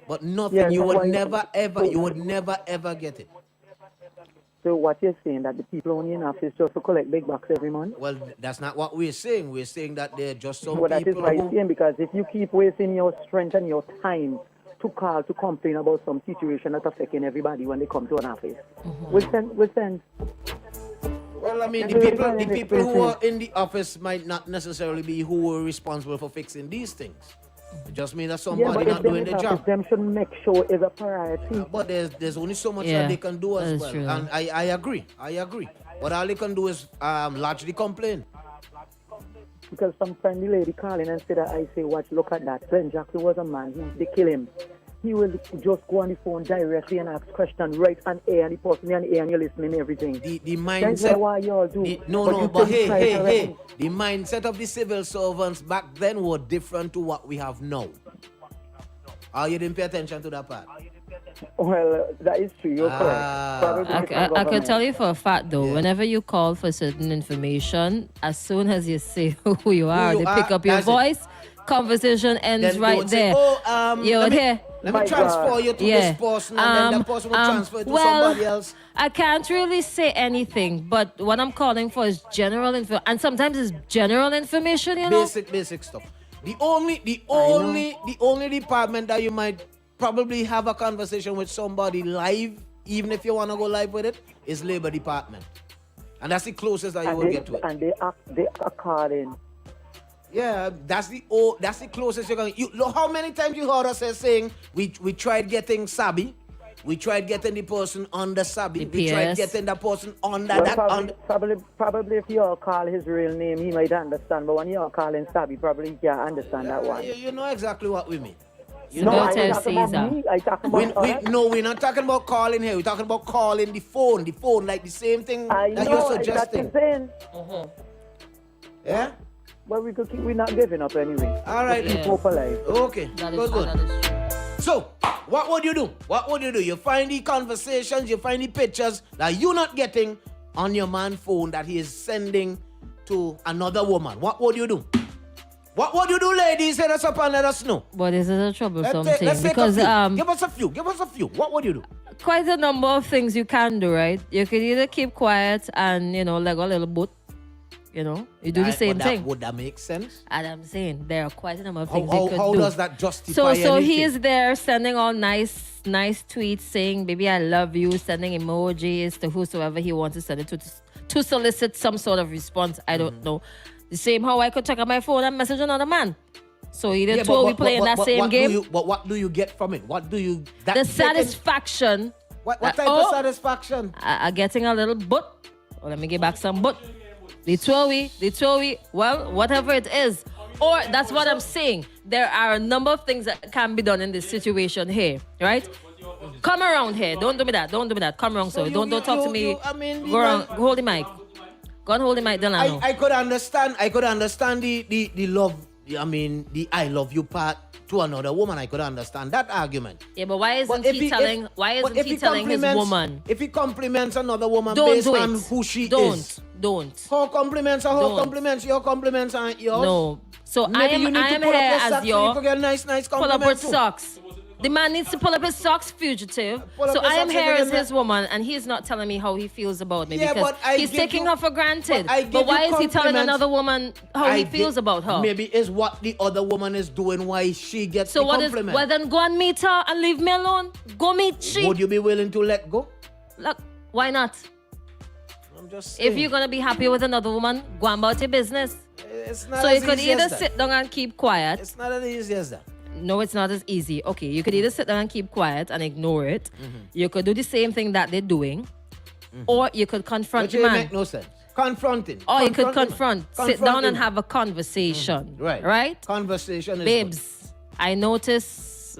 But nothing. Yeah, You so would why? never ever. So, You would never ever get it. so what you're saying that the people only in office just to collect big bucks every month? Well, that's not what we're saying. We're saying that there are just some Well, that is people my who. saying because if you keep wasting your strength and your time to call to complain about some situation that's affecting everybody when they come to an office, we'll send. Well, I mean, That's the really people, fine the and people who are expensive. in the office might not necessarily be who were responsible for fixing these things. It just means that Yeah, somebody but if not them doing in the office, job. them should make sure it's a priority. But there's only so much that Yeah, they can do that as is well, true. and I agree. I agree. But all they can do is largely complain. Because sometimes the lady calling and say that I say, watch, look at that. Glenn Jackson was a man. They kill him. He will just go on the phone directly and ask questions right on air, and the person on air and you're listening to everything. The That's mindset. why y'all do. No, you but say hey, try hey, to hey. The mindset of the civil servants back then were different to what we have now. Oh, you didn't pay attention to that part. Well, that is true. You're correct. Probably I different can government. tell you for a fact though, Yeah. whenever you call for certain information, as soon as you say who you are, you they are, pick up your that's it. voice, conversation ends Then they right would say, there. oh, You let would me, hear. let me My transfer God. you to Yeah. this person, and then that person will transfer it to well, somebody else. I can't really say anything, but what I'm calling for is general info, and sometimes it's general information, you know. Basic stuff. The only department that you might probably have a conversation with somebody live, even if you want to go live with it, is Labor Department. And that's the closest that you will get to it. And they act according. Yeah, that's the closest you're going. Look how many times you heard us saying we tried getting Sabi, we tried getting the person under Sabi, The we tried PS. getting the person under Well, that. probably if you all call his real name, he might understand. But when you all call him Sabi, probably he can't understand that one. You know exactly what we mean. No, Go I tell talking about Caesar. me. I talking about her. No, we're not talking about calling here. We're talking about calling the phone, like the same thing I that know, you're that's suggesting. insane. Yeah? But we're not giving up anyway. All right. Yeah. then. Hope alive. Okay. That is Good, true. good. That is true. So, what would you do? You find the conversations, you find the pictures that you're not getting on your man's phone that he is sending to another woman. What would you do? What would you do, ladies? Hit us up and let us know. But this is a troublesome Let's thing take because a few. Give us a few. What would you do? quite a number of things you can do, right? You can either keep quiet and let go a little bit. You do the same thing. Would that make sense? And I'm saying there are quite a number of How, things how, you could how do. does that justify So anything? he is there sending all nice tweets saying, "Baby, I love you," sending emojis to whosoever he wants to send it to solicit some sort of response. I don't know. The same how I could check on my phone and message another man. So either two we playing that same game. But what do you get from it? What do you... The satisfaction. What that, type of satisfaction? I getting a little butt. Oh, let me get back some butt. The two-way, well, whatever it is. Or that's what I'm saying. There are a number of things that can be done in this situation here, right? Come around here. Don't do me that. Come around, So sorry. Don't talk to me. the Go around. man- Hold the mic. Go and hold the mic, Delano. I could understand the love, I mean, the I love you part to another woman. I could understand that argument. Yeah, but why But isn't he telling? Why isn't he telling his woman? If he compliments another woman Don't based do on it. who she Don't. is, her Don't. compliments are her compliments, your compliments aren't yours. No. So Maybe you need I to am pull here up your as socks so your you can get nice pull up compliments his too. socks. The man needs to pull up his socks, fugitive. Pull up So your I am socks so here you as can his woman, and he's not telling me how he feels about me Yeah, because but I he's give taking you- her for granted. but I give But why you is he telling compliments. another woman how he feels about her? Maybe it's what the other woman is doing, why she gets So the what is? compliment. Well, then go and meet her and leave me alone. Go meet she. Would you be willing to let go? Look, why not? I'm just saying. If you're gonna be happy with another woman, go on about your business. It's not So as you could easy as either that. sit down and keep quiet. It's not as easy as that. No, it's not as easy. Okay, you could either sit down and keep quiet and ignore it. Mm-hmm. You could do the same thing that they're doing, or you could confront Which the it man. make no sense. Confronting. Or you could him. confront. Sit Confront down and him. have a conversation. Right. Right? Conversation is Babes, I notice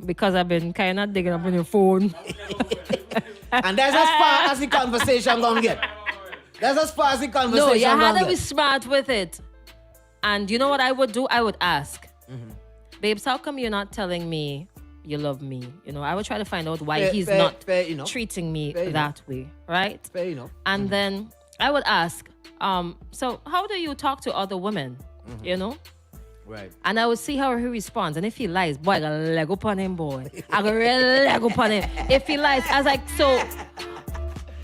because I've been kind of digging up on your phone. good. And that's as far as the conversation gonna get. That's as far as the conversation No, you had gonna to be get. smart with it. And you know what I would do? I would ask, Mm-hmm. babes, how come you're not telling me you love me? I would try to find out why Fair- he's fair- not fair enough. treating me Fair that way, right? Fair enough. And then I would ask, so how do you talk to other women? Mm-hmm. Right. And I will see how he responds. And if he lies, boy, I got leg up on him, boy. I got real leg up on him. If he lies, I was like, so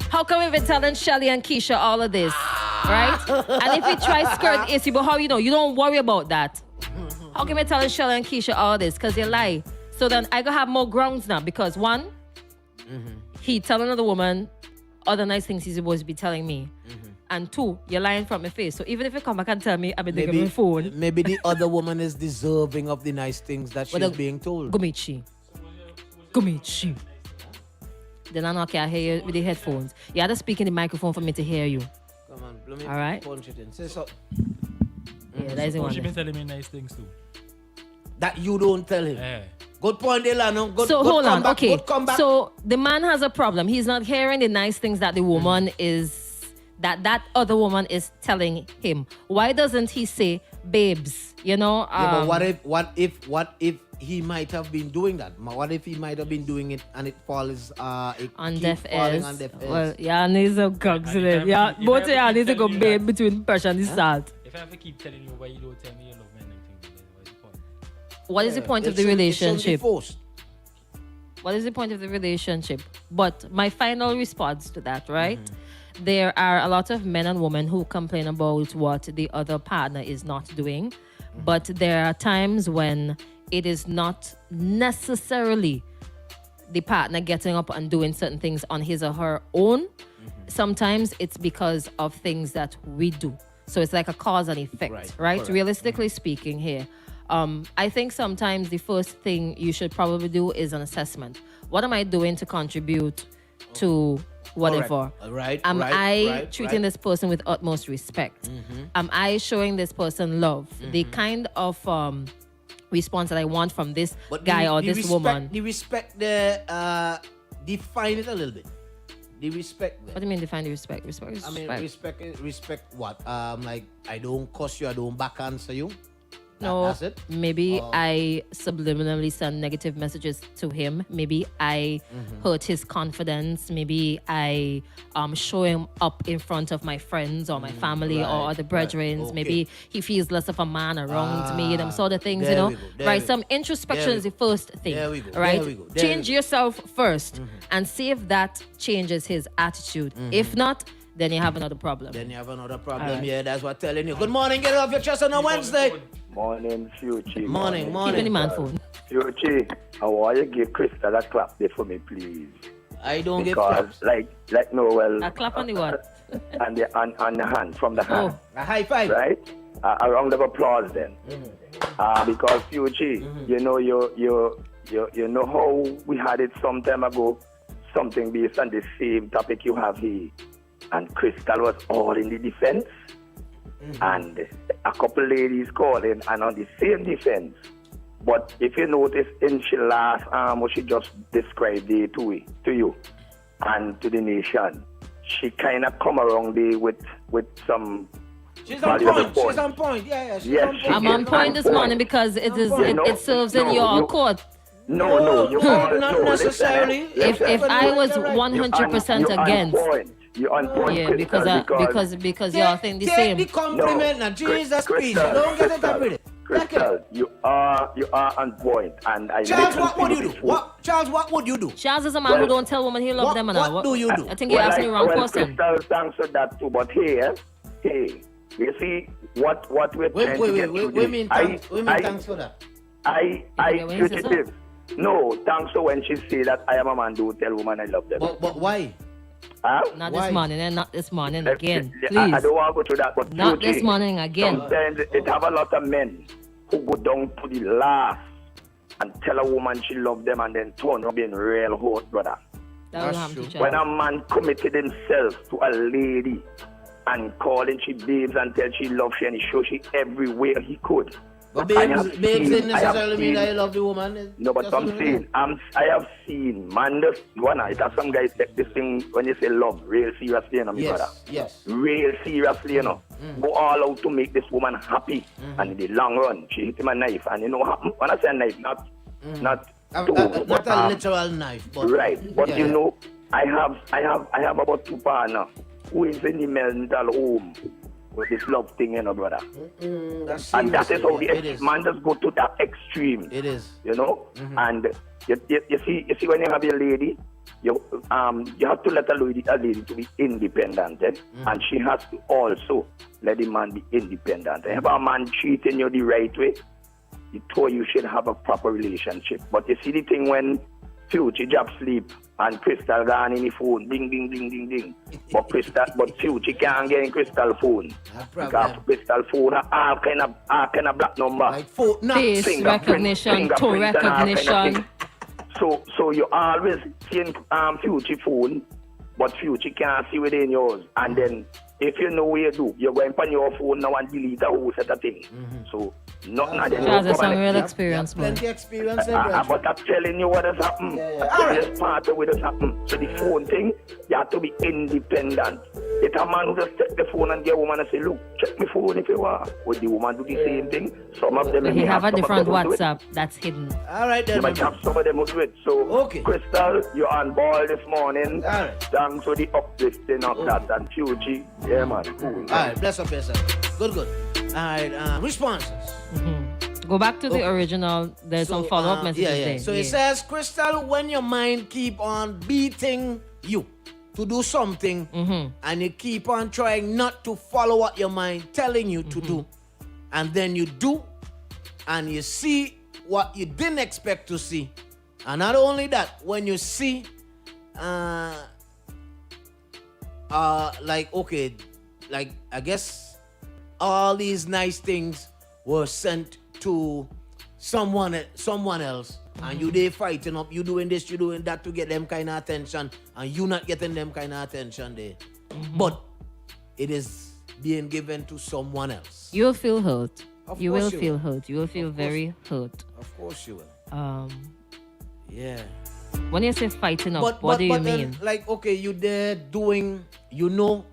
how come we've been telling Shelly and Keisha all of this? Right? And if he tries skirt Issy, but how you know? You don't worry about that. How come we telling Shelly and Keisha all this? Because they lie. So then I gonna have more grounds now. Because one, he telling another woman other nice things he's supposed to be telling me. And two, you're lying from my face. So even if you come back and tell me I've been taking my phone. Maybe the other woman is deserving of the nice things that she's being told. Gumichi. Then I not hear you with the headphones. You have to speak in the microphone for me to hear you. Come on, let me All right. punch it in. Say so. Yeah, that is the one. She been telling me nice things too. That you don't tell him. Yeah. Good point, Delano. Good, So good hold on, comeback, okay. good comeback. So the man has a problem. He's not hearing the nice things that the woman is, that other woman is telling him. Why doesn't he say, babes? You know. Yeah, but what if he might have been doing that? What if he might have been doing it and it falls on keeps deaf falling ears? on deaf ears? Well, yeah, need some cogs in it. if Yeah, I both of y'all keep need to go telling you babe that- between pressure and the salt. If I have to keep telling you why you don't tell me you love me and everything, then what's the point? What is the point of It the shouldn't- it shouldn't be relationship? forced. What is the point of the relationship? But my final response to that, right? There are a lot of men and women who complain about what the other partner is not doing. But there are times when it is not necessarily the partner getting up and doing certain things on his or her own. Sometimes it's because of things that we do. So it's like a cause and effect, Right, right? correct. Realistically speaking here. I think sometimes the first thing you should probably do is an assessment. What am I doing to contribute to whatever? Correct. Right, Am right, I right, treating right. this person with utmost respect? Am I showing this person love? The kind of response that I want from this guy or this woman. The respect, define it a little bit. The respect there. What do you mean define the respect? Respect is I mean, respect. respect what? Like, I don't cuss you, I don't back answer you. No, That's it? maybe I subliminally send negative messages to him. Maybe I hurt his confidence. Maybe I show him up in front of my friends or my family or right, other right. brethren. Okay. Maybe he feels less of a man around me. Them sort of things, there you know. we go, there Right? we Some go. introspection There is we the first thing. There we go, Right? there we go, there Change we go. yourself first and see if that changes his attitude. If not, then you have another problem. Then you have another problem. All right. Yeah, that's what I'm telling you. Good morning, get it off your chest on a Wednesday. Morning, Future. Morning, Keep morning. in the man phone. Future, how are you? Give Crystal a clap there for me, please. I don't give Because, claps. like no, well, A clap on the what? on the hand, from the hand, A high five. right? A round of applause then. Because Future, you know, you know how we had it some time ago, something based on the same topic you have here, and Crystal was all in the defense. And a couple ladies calling and on the same defense. But if you notice in she last what she just described there to you and to the nation, she kind of come around there with some She's on valuable point. She's on point. Yeah, she's Yes, on she point. I'm on is point on this point. morning because it is point. it serves in No, your you- court. No, you are not necessarily. If I was You're right. 100% against, You're on point, yeah, Crystal, because y'all think the Take same. the compliment now. Jesus, please. Don't get it up with it. Crystal, you are on point, and I Charles, listen what would to you do? this. Charles, what would you do? Charles is a man who Well, don't tell women he love what- them and what all. do you do? I think you're asking the wrong person. Crystal thanks for that too, but hey, you see what we're trying to get through We this. mean thanks for that. I forget when you say so? fugitive. No, thanks for when she say that I am a man who tell woman I love them. But why? Huh? Not Why? this morning, and not this morning I again. I Please. don't want to go through that, but Not fugitive, this morning again. sometimes it have a lot of men who go down to the last and tell a woman she love them and then turn up being real hot, brother. That will That's happen true. to When Charles. a man committed himself to a lady and calling she babes and tell she love she and he show she everywhere he could. But I babes have didn't seen- I have necessarily mean seen- that you love the woman. No, but Just I'm a minute. saying, I have seen, man, this one, it has some guys take this thing, when you say love, real seriously, you know, my brother. Yes. Real seriously, you know. Go all out to make this woman happy. And in the long run, she hit him a knife. And you know what happened? When I say knife, not two, Not but, a literal knife, but right. But yeah, you yeah. know, I have about two partners who is in the mental home. with this love thing, brother. That's And that is how it the is. man just go to that extreme. It is. And you see when you have a lady, you have to let a lady to be independent, and she has to also let the man be independent. If a man treating you the right way, you should have a proper relationship. But you see the thing when Future job sleep and Crystal gone in the phone, ding ding ding ding ding. But Future can't get in Crystal phone. Because Crystal phone are all kind of black number. Like Face recognition, toe fingerprint and all kind of recognition. thing. So you always seeing Future phone, but Future can't see within yours. And then if you know what you do, you're going on your phone now and delete a whole set of things. So nothing of them. Charles has some real experience, man. Plenty experience in that. But I'm telling you what has happened. This part of what has happened. So the phone thing, you have to be independent. It's a man who just take the phone and get a woman and say, look, check my phone if you want. Would the woman do the same thing? Some of them He may have a some of different them who do it. WhatsApp that's hidden. All right, You then. might have some of them who do it. So, Okay. Crystal, you're on ball this morning. All right. Thanks for the uplifting of that. And Fuji, yeah, man. Cool. All right, bless up yourself. Good. All right, responses. Go back to the original. There's some follow-up messages there. So it says, Crystal, when your mind keep on beating you to do something, and you keep on trying not to follow what your mind telling you to do, and then you do, and you see what you didn't expect to see, and not only that, when you see, I guess all these nice things were sent to someone else, and you they fighting up, you doing this, you doing that to get them kind of attention, and you not getting them kind of attention there. But it is being given to someone else. You'll feel hurt. Of You course will you feel will. hurt. You will feel very hurt. Of course you will. Yeah. When you say fighting up, what do you then, mean? like, okay, you there doing, you know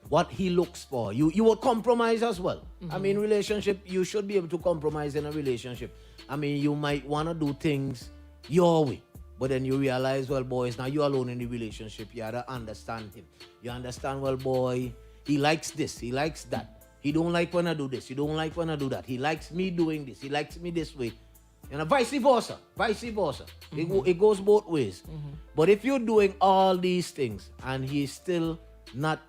what he looks for. You will compromise as well. I mean, relationship, you should be able to compromise in a relationship. I mean, you might want to do things your way, but then you realize, well, boy, it's not you alone in the relationship. You have to understand him. You understand, well, boy, he likes this, he likes that. He don't like when I do this, he don't like when I do that. He likes me doing this, he likes me this way. You know, vice versa. It goes both ways. But if you're doing all these things and he's still not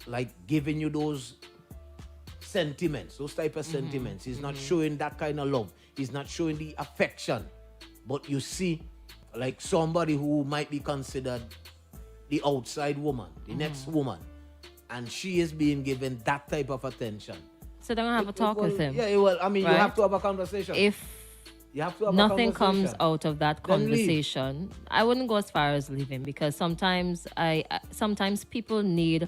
like giving you those sentiments, those type of sentiments, he's not showing that kind of love, he's not showing the affection, but you see like somebody who might be considered the outside woman, the next woman, and she is being given that type of attention. So then I have a talk with him. Yeah, well, I mean, Right? you have to have a conversation. If You have to have a nothing conversation. comes out of that Then leave. conversation, I wouldn't go as far as leaving, because sometimes sometimes people need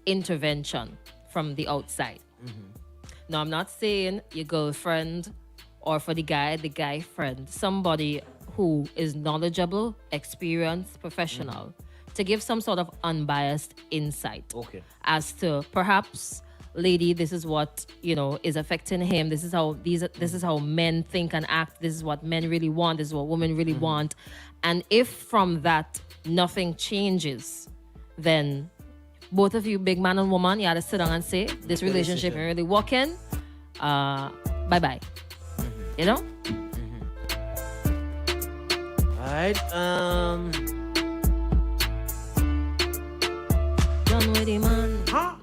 intervention from the outside. Now, I'm not saying your girlfriend, or for the guy friend, somebody who is knowledgeable, experienced, professional, to give some sort of unbiased insight Okay. as to perhaps, lady, this is what is affecting him. This is how men think and act. This is what men really want. This is what women really want. And if from that nothing changes, then both of you, big man and woman, you have to sit down and say, this relationship ain't really working. Bye-bye. You know? All right. Done with the man. Huh?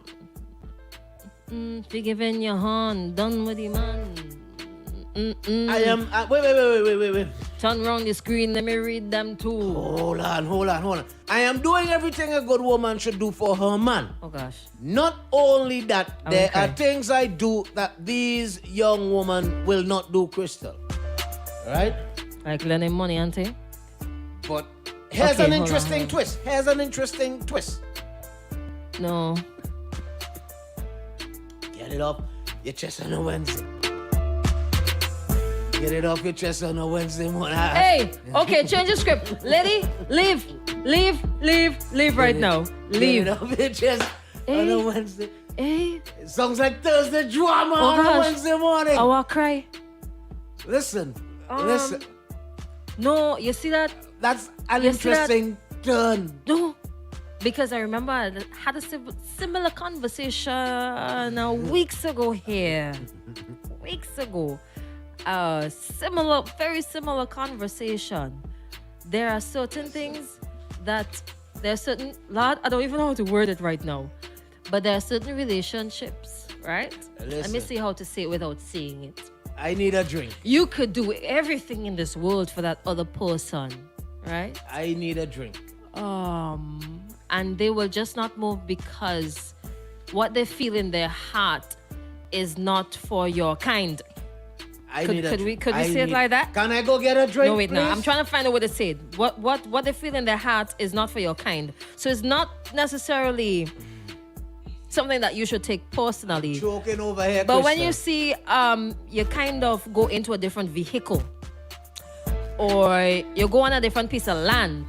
Forgiving your hand. Done with the man. I am. Wait. Turn around the screen. Let me read them too. Hold on. I am doing everything a good woman should do for her man. Oh gosh. Not only that, there Okay. are things I do that these young women will not do, Crystal. Right? Like lending money, auntie. But here's Okay, an hold on, interesting hold on. twist. No. Get it off your chest on a Wednesday. Get it off your chest on a Wednesday morning. Hey, okay, change the script. Lady, leave right now. Get Leave. it off your chest on a Hey. Wednesday. Hey, It sounds like Thursday drama oh on a gosh. Wednesday morning. I will cry. Listen. No, you see that? That's an You see that? interesting turn. No. Because I remember I had a similar conversation weeks ago here. Weeks ago. Very similar conversation. There are certain things Lord, I don't even know how to word it right now. But there are certain relationships, right? Let me see how to say it without saying it. I need a drink. You could do everything in this world for that other person, right? I need a drink. And they will just not move because what they feel in their heart is not for your kind. Could we say it like that? Can I go get a drink? No, wait, please? no. I'm trying to find out what they said. What they feel in their heart is not for your kind. So it's not necessarily something that you should take personally. Choking over here. But when Crystal. you see you kind of go into a different vehicle, or you go on a different piece of land,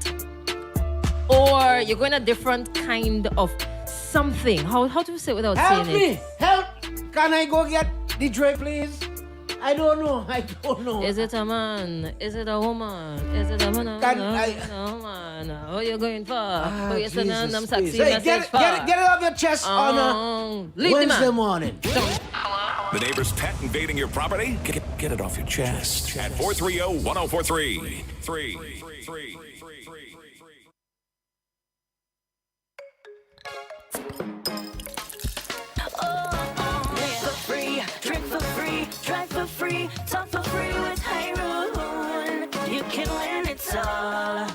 or you go in a different kind of something. How do you say it without help saying me! it? Help! Can I go get the drink, please? I don't know. Is it a man? Is it a woman? Is it a man? A woman? Who you going for? Who you sending them Jesus, sexy please. Hey, message for? get it off your chest on a leave the Wednesday man. morning. The neighbor's pet invading your property? Get it off your chest at 430-1043. Live for free, drink for free, drive for free, talk for free with Hyrule. You can win it all.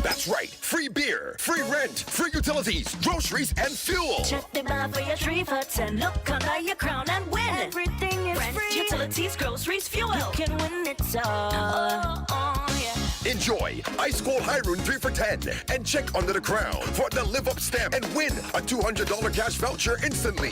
That's right. Free beer, free rent, free utilities, groceries, and fuel. Check the buy for your 3 for 10. Look under your crown and win. Everything is rent, free. Utilities, groceries, fuel. You can win it all. Yeah. Enjoy Ice Cold Hyrule 3 for 10 and check under the crown for the Live Up stamp and win a $200 cash voucher instantly.